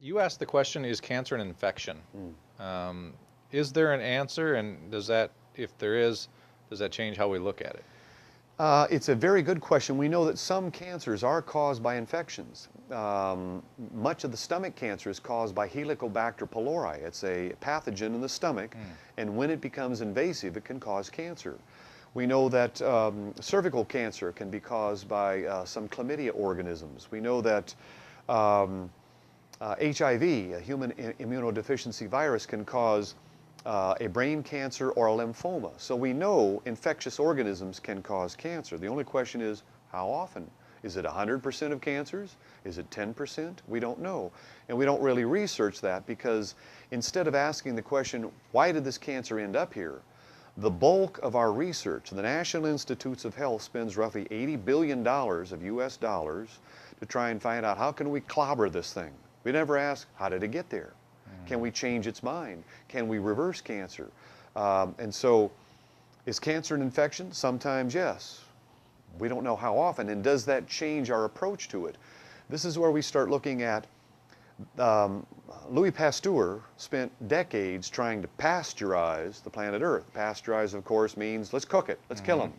You asked the question, is cancer an infection? Um, is there an answer, and does that, if there is, does that change how we look at it? It's a very good question. We know that some cancers are caused by infections. Much of the stomach cancer is caused by Helicobacter pylori. It's a pathogen in the stomach, and when it becomes invasive, it can cause cancer. We know that cervical cancer can be caused by some chlamydia organisms. We know that HIV, a human immunodeficiency virus, can cause a brain cancer or a lymphoma. So we know infectious organisms can cause cancer. The only question is, how often? Is it 100% of cancers? Is it 10%? We don't know. And we don't really research that because instead of asking the question, why did this cancer end up here? The bulk of our research, the National Institutes of Health spends roughly $80 billion of US dollars to try and find out how can we clobber this thing. We never ask, how did it get there? Can we change its mind? Can we reverse cancer? And so, is cancer an infection? Sometimes yes. We don't know how often, and does that change our approach to it? This is where we start looking at Louis Pasteur spent decades trying to pasteurize the planet Earth. Pasteurize, of course, means let's cook it, let's kill them.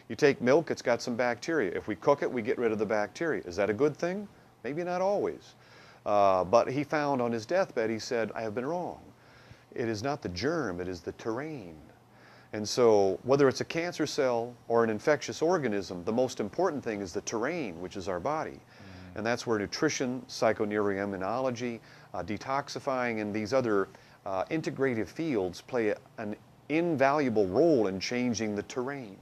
You take milk, it's got some bacteria. If we cook it, we get rid of the bacteria. Is that a good thing? Maybe not always. But he found on his deathbed, he said, I have been wrong. It is not the germ, it is the terrain. And so whether it's a cancer cell or an infectious organism, the most important thing is the terrain, which is our body. And that's where nutrition, psychoneuroimmunology, detoxifying, and these other integrative fields play an invaluable role in changing the terrain.